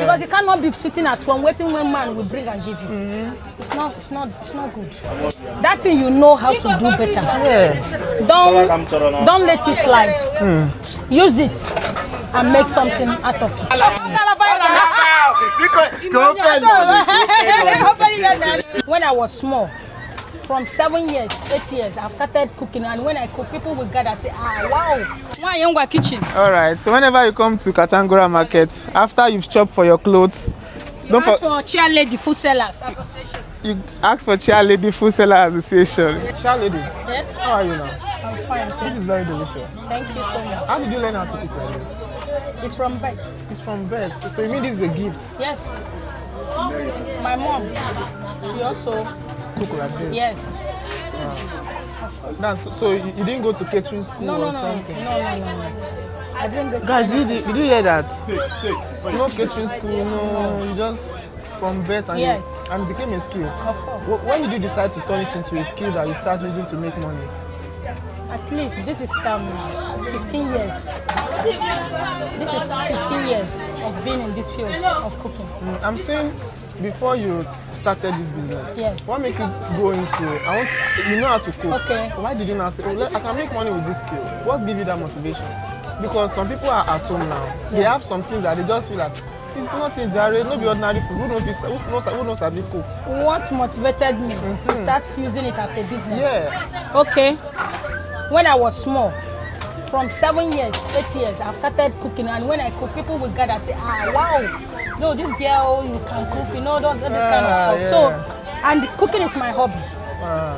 Because you cannot be sitting at home waiting when man will bring and give you. It's not good. That thing you know how to do better. Yeah. Don't let it slide. Use it and make something out of it. When I was small, from 7 years, 8 years, I've started cooking, and when I cook, people will gather and say, wow, why you in kitchen? All right. So whenever you come to Katangura Market, after you've shopped for your clothes, don't ask for Chair Lady Food Sellers Association. You ask for Chair Lady Food Sellers Association. Chair Lady. Yes. How are you now? I'm fine. This is very delicious. Thank you so much. How did you learn how to cook like this? It's from birth. It's from birth. So you mean this is a gift? Yes. My mom, she also Cook like this? yes. So you didn't go to catering school No. or something? No. I didn't go. Guys, did you hear that? No catering school, no. You just from birth and Yes. and it became a skill. Of course. When did you decide to turn it into a skill that you start using to make money? At least this is 15 years. This is 15 years of being in this field of cooking. I'm saying before you started this business, Yes. what make you go into you know how to cook? Okay. Why did you now say, I can make money with this skill? What give you that motivation? Because some people are at home now. They have some things that they just feel like it's nothing, Jared, no be ordinary food. Who knows how to cook? What motivated me to start using it as a business? Yeah. Okay. When I was small, from 7 years, 8 years, I've started cooking, and when I cook, people will gather and say, wow, no, this girl, you can cook, you know, all this kind of stuff. Yeah. So, and cooking is my hobby.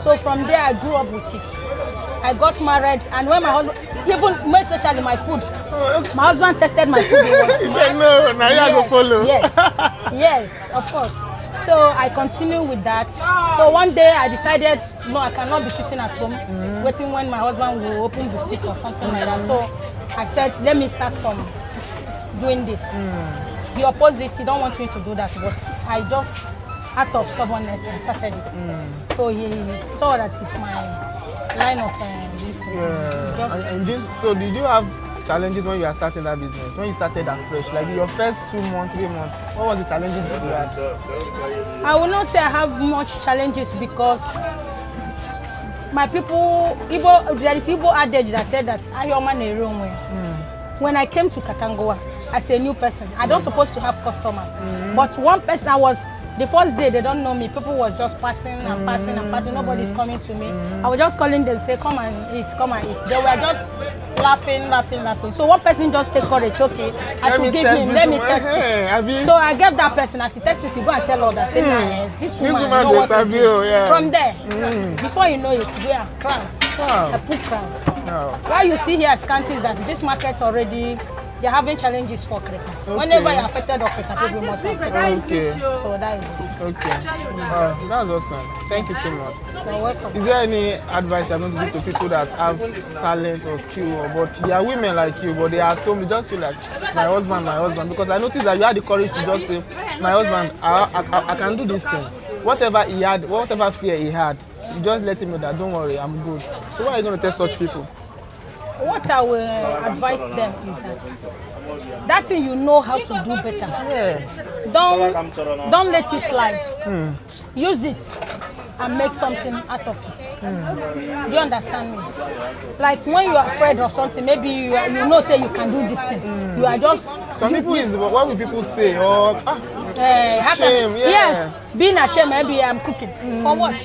So from there, I grew up with it. I got married, and when my husband, even more especially my food, my husband tested my food. He said, no, now you go follow. Yes, of course. So I continue with that. So one day I decided, no, I cannot be sitting at home waiting when my husband will open boutique or something like that. So I said, let me start from doing this. The opposite, he don't want me to do that, but I just, out of stubbornness, I started it. So he saw that it's my line of this. So did you have challenges when you are starting that business? When you started at fresh, like your first 2 months, 3 months, what was the challenges that you had? I will not say I have much challenges because my people, there is Igbo adage that said that when I came to Katangura as a new person, I don't supposed to have customers. But one person, the first day they don't know me, people was just passing and passing, nobody's coming to me. I was just calling them, say, come and eat. They were just laughing. So one person just take courage, okay, I should give him, let me test it. So I gave that person, as he tested it, he go and tell others, say, this woman know what to do. From there, before you know it, we are crowd, a poor crowd. Why you see here scanty is that this market already, they're having challenges for Kreka. Whenever you're affected of Kreka, people must be affected. Okay. So that is it. Okay. That's awesome. Thank you so much. You're welcome. Is there any advice you're going to give to people that have talent or skill, but they are women like you, but they are at home, they just feel like, my husband, because I noticed that you had the courage to just say, my husband, I can do this thing. Whatever he had, whatever fear he had, you just let him know that, don't worry, I'm good. So what are you going to tell such people? What I will advise them is that thing you know how to do better. Yeah. Don't let it slide. Use it and make something out of it. Do you understand me? Like when you are afraid of something, maybe you know say you can do this thing. You are just. Some people is what will people say or shame. Yes, being ashamed. Maybe I'm cooking for what?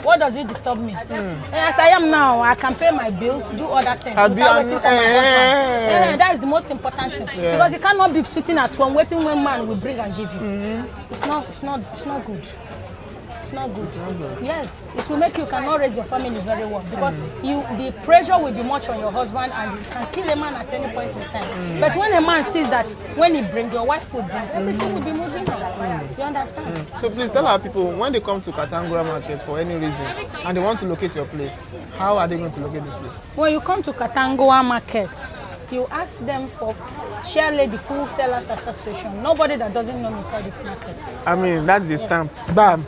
What does it disturb me? As I am now, I can pay my bills, do other things without waiting for my husband. That is the most important thing because you cannot be sitting at home waiting when man will bring and give you. It's not good. It's not good. Yes, it will make you cannot raise your family very well because the pressure will be much on your husband and you can kill a man at any point in time. But when a man sees that when he brings, your wife will bring, everything will be moving on. You understand? So please tell our people, when they come to Katangura Market for any reason and they want to locate your place, how are they going to locate this place? When you come to Katangura Market, you ask them for Chair Lady Food Sellers Association. Nobody that doesn't know me inside this market. I mean, that's the stamp. Bam.